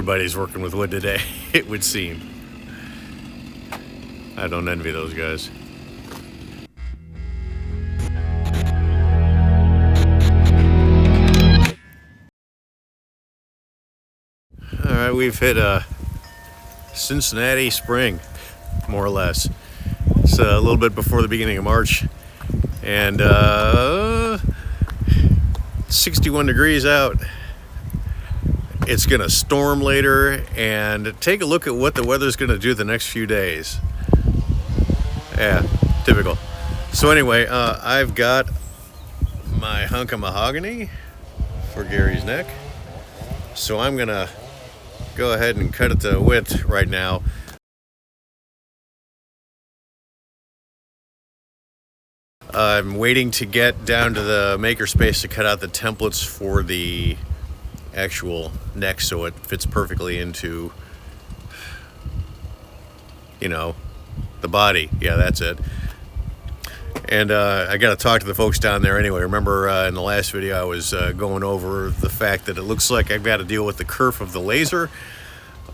everybody's working with wood today, it would seem. I don't envy those guys. All right, we've hit a Cincinnati spring, more or less. It's a little bit before the beginning of March, and 61 degrees out. It's going to storm later, and take a look at what the weather's going to do the next few days. Yeah, typical. So anyway, I've got my hunk of mahogany for Gary's neck. So I'm going to go ahead and cut it to width right now. I'm waiting to get down to the makerspace to cut out the templates for the actual neck so it fits perfectly into, the body. Yeah, that's it. And I got to talk to the folks down there anyway. Remember in the last video I was going over the fact that it looks like I've got to deal with the kerf of the laser.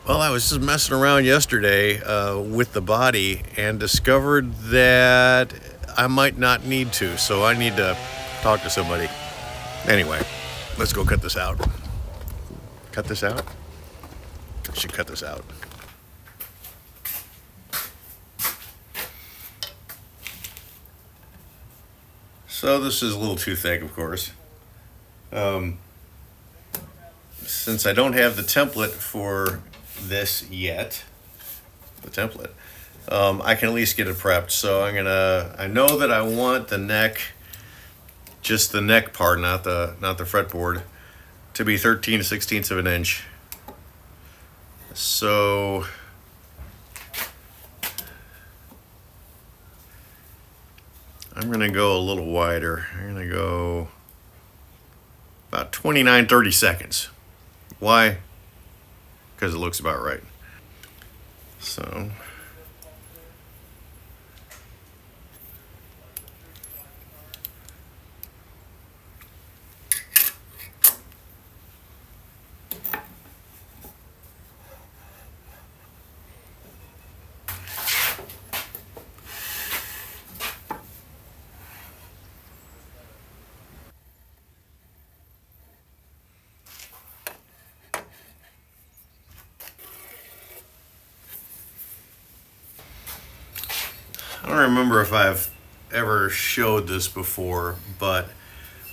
Well, I was just messing around yesterday with the body and discovered that I might not need to, so I need to talk to somebody. Anyway, let's go cut this out. Cut this out? I should cut this out. So this is a little too thick, of course. Since I don't have the template for this yet, I can at least get it prepped. So I know that I want the neck, just the neck part, not the fretboard, to be 13/16 of an inch. So I'm gonna go a little wider. I'm gonna go about 29-30 seconds. Why? Because it looks about right. So I don't remember if I've ever showed this before, but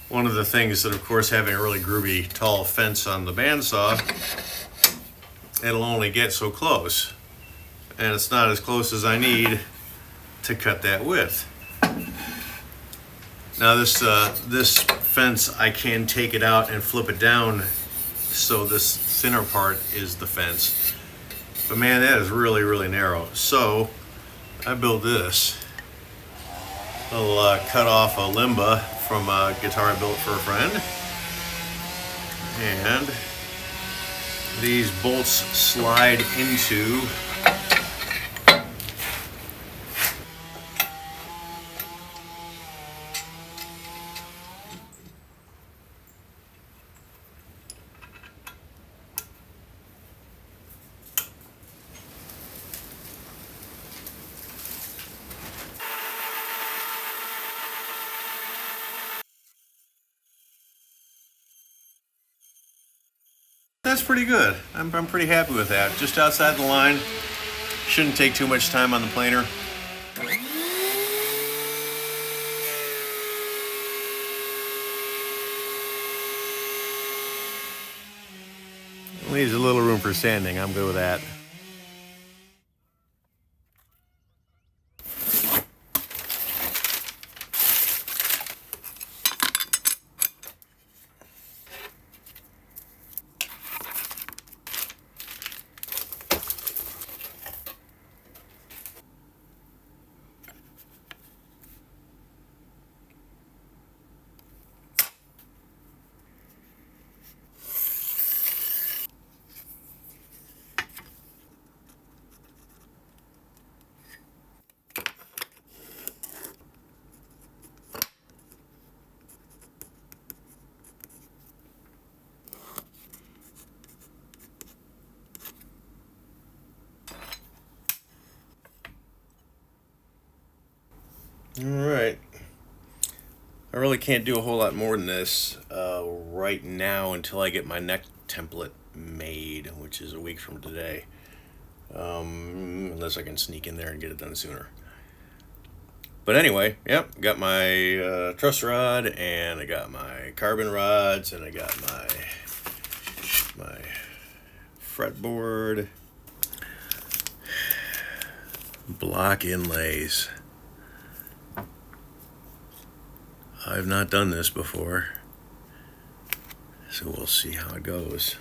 one of the things that, of course, having a really groovy tall fence on the bandsaw, it'll only get so close, and it's not as close as I need to cut that width. Now this fence, I can take it out and flip it down so this thinner part is the fence, but man, that is really, really narrow. So I built this. I'll cut off a limba from a guitar I built for a friend. And these bolts slide into That's pretty good. I'm pretty happy with that. Just outside the line. Shouldn't take too much time on the planer. Leaves a little room for sanding. I'm good with that. Alright. I really can't do a whole lot more than this right now until I get my neck template made, which is a week from today. Unless I can sneak in there and get it done sooner. But anyway, yep, got my truss rod, and I got my carbon rods, and I got my fretboard, block inlays. I've not done this before, so we'll see how it goes.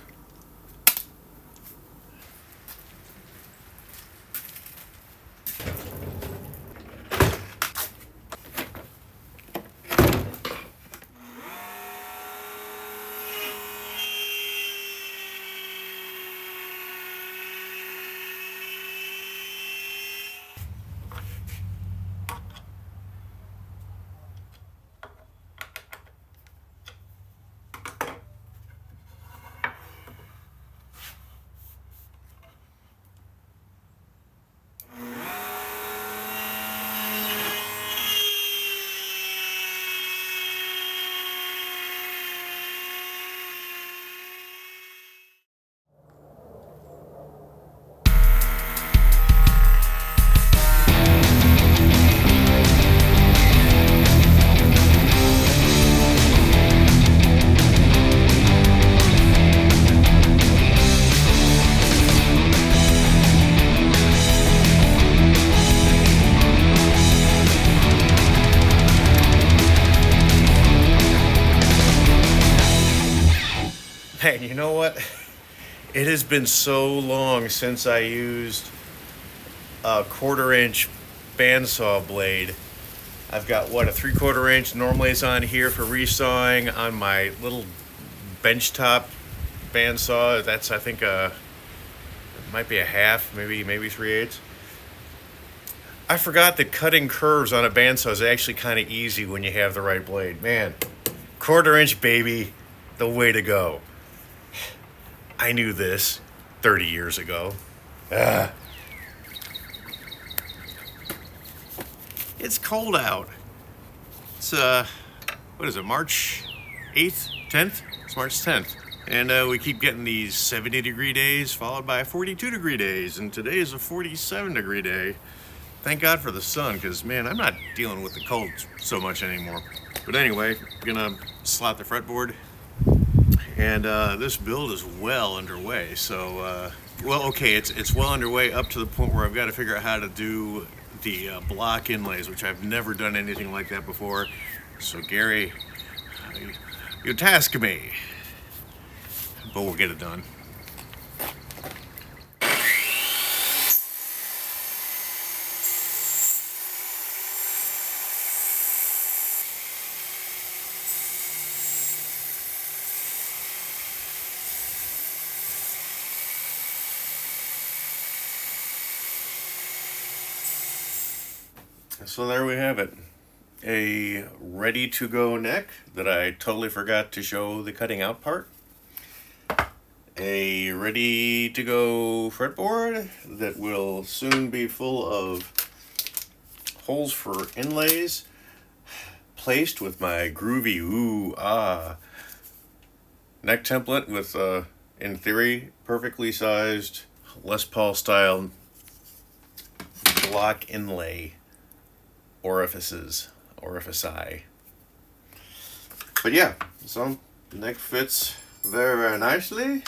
Man, you know what? It has been so long since I used a 1/4 inch bandsaw blade. I've got what, a 3/4 inch normally is on here for resawing on my little benchtop bandsaw. That's, I think, it might be a half, maybe 3/8. I forgot that cutting curves on a bandsaw is actually kind of easy when you have the right blade. Man, 1/4 inch, baby, the way to go. I knew this 30 years ago. It's cold out. It's, what is it, March 8th, 10th? It's March 10th. And we keep getting these 70-degree days followed by 42-degree days. And today is a 47-degree day. Thank God for the sun, because, man, I'm not dealing with the cold so much anymore. But anyway, I'm gonna slot the fretboard. And this build is well underway. So, well, okay, it's well underway up to the point where I've got to figure out how to do the block inlays, which I've never done anything like that before. So, Gary, you task me, but we'll get it done. So there we have it. A ready-to-go neck that I totally forgot to show the cutting out part. A ready-to-go fretboard that will soon be full of holes for inlays, placed with my groovy neck template with, in theory, perfectly sized Les Paul style block inlay orifici. But yeah, so the neck fits very nicely.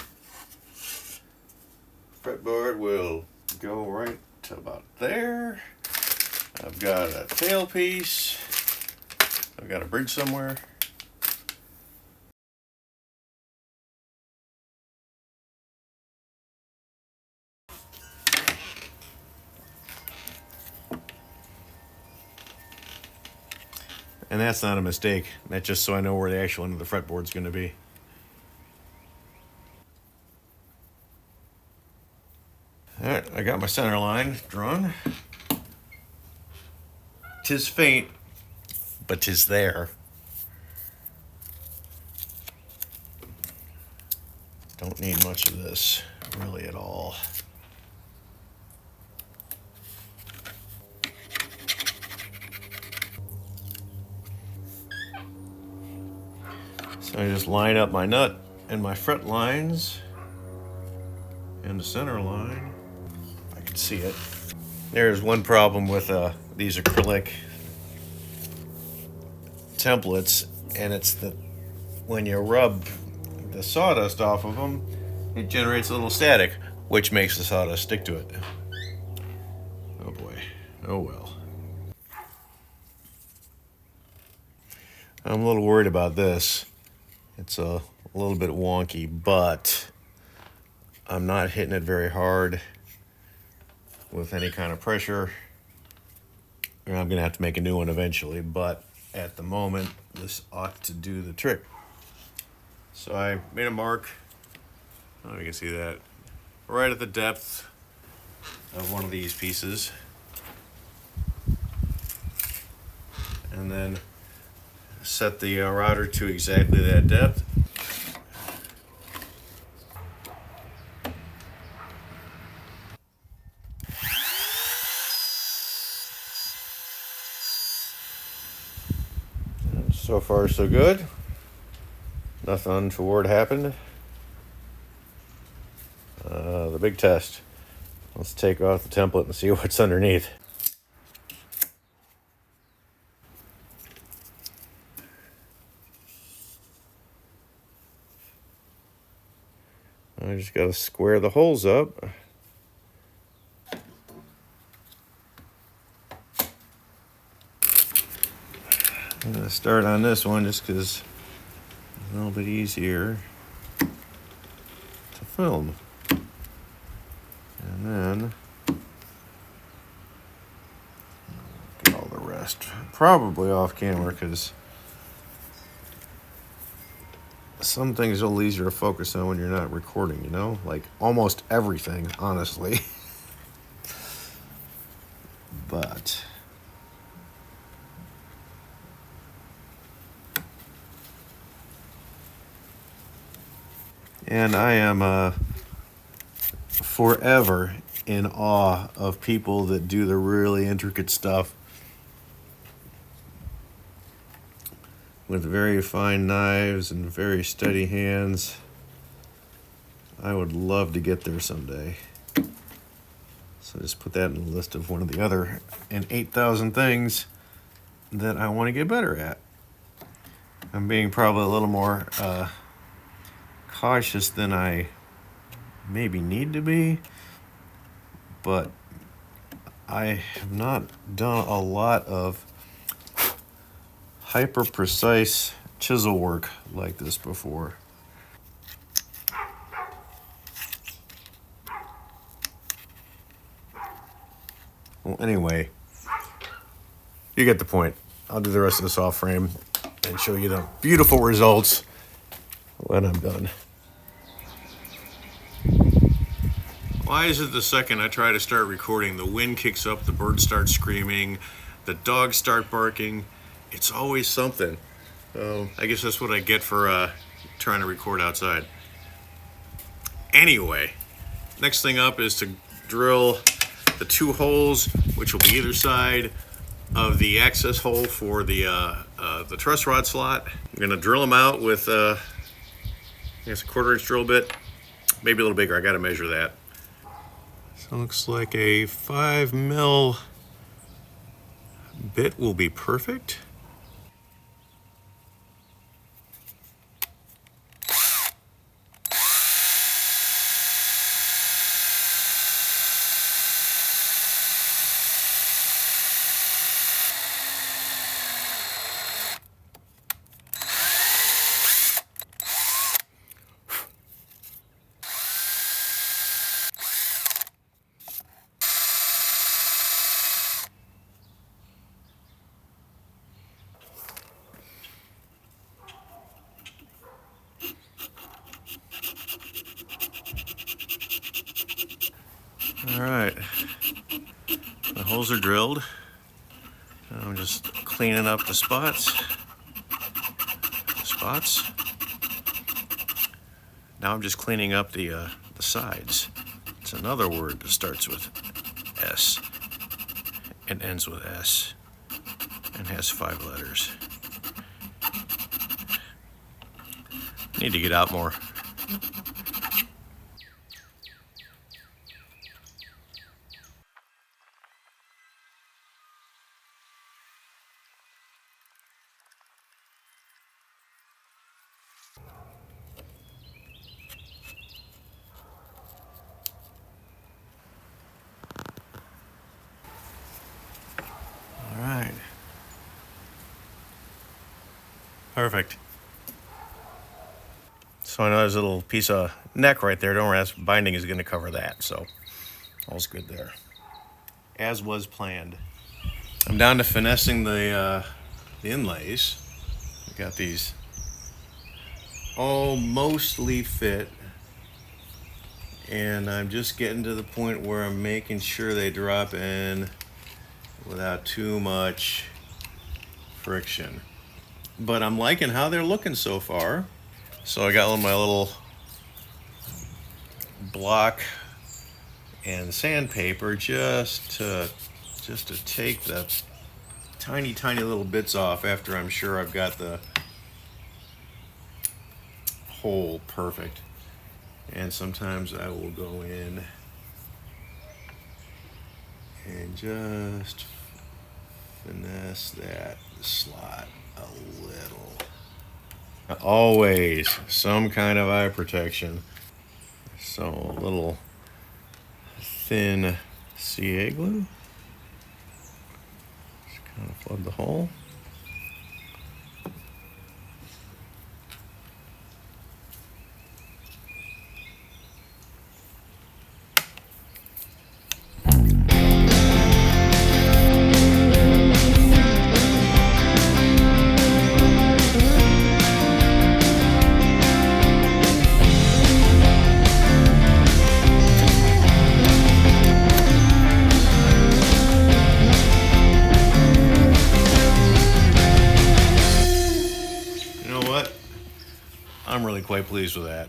Fretboard will go right to about there. I've got a tail piece. I've got a bridge somewhere. And that's not a mistake. That's just so I know where the actual end of the fretboard's going to be. Alright, I got my center line drawn. 'Tis faint, but 'tis there. Don't need much of this, really, at all. I just line up my nut and my fret lines and the center line. I can see it. There's one problem with these acrylic templates, and it's that when you rub the sawdust off of them, it generates a little static, which makes the sawdust stick to it. Oh boy. Oh well. I'm a little worried about this. It's a little bit wonky, but I'm not hitting it very hard with any kind of pressure. And I'm gonna have to make a new one eventually, but at the moment, this ought to do the trick. So I made a mark, oh, you can see that, right at the depth of one of these pieces. And then set the router to exactly that depth. And so far, so good. Nothing untoward happened. The big test. Let's take off the template and see what's underneath. I just got to square the holes up. I'm going to start on this one just because it's a little bit easier to film. And then get all the rest. Probably off camera because some things are a little easier to focus on when you're not recording, you know? Like almost everything, honestly. But and I am forever in awe of people that do the really intricate stuff with very fine knives and very steady hands. I would love to get there someday. So just put that in the list of one of the other and 8,000 things that I want to get better at. I'm being probably a little more cautious than I maybe need to be, but I have not done a lot of hyper precise chisel work like this before. Well, anyway, you get the point. I'll do the rest of this off frame and show you the beautiful results when I'm done. Why is it the second I try to start recording, the wind kicks up, the birds start screaming, the dogs start barking? It's always something. I guess that's what I get for trying to record outside. Anyway, next thing up is to drill the 2 holes, which will be either side of the access hole for the truss rod slot. I'm gonna drill them out with I guess a 1/4 inch drill bit, maybe a little bigger. I gotta measure that. So it looks like a 5mm bit will be perfect. All right, the holes are drilled. I'm just cleaning up the spots. Now I'm just cleaning up the sides. It's another word that starts with S and ends with S and has 5 letters. Need to get out more. All right. Perfect. So I know there's a little piece of neck right there. Don't worry, that's binding is going to cover that. So all's good there. As was planned. I'm down to finessing the inlays. I got these all mostly fit. And I'm just getting to the point where I'm making sure they drop in without too much friction. But I'm liking how they're looking so far. So I got my little block and sandpaper just to take the tiny little bits off after I'm sure I've got the hole perfect. And sometimes I will go in and just finesse that slot a little. Always some kind of eye protection. So a little thin CA glue. Just kind of flood the hole. I'm really quite pleased with that.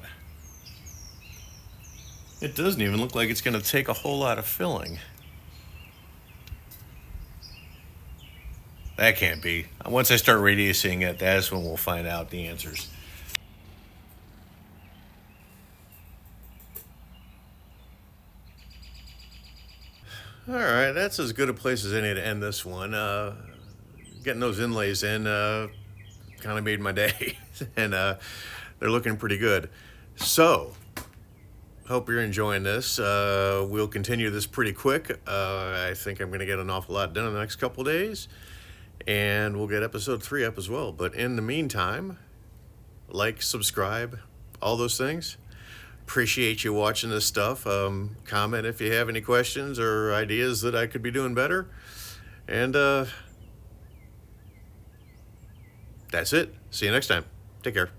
It doesn't even look like it's going to take a whole lot of filling. That can't be. Once I start radiusing it, that's when we'll find out the answers. All right, that's as good a place as any to end this one. Getting those inlays in kind of made my day, and they're looking pretty good. So, hope you're enjoying this. We'll continue this pretty quick. I think I'm going to get an awful lot done in the next couple days, and we'll get episode 3 up as well. But in the meantime, like, subscribe, all those things. Appreciate you watching this stuff. Comment if you have any questions or ideas that I could be doing better. And that's it. See you next time. Take care.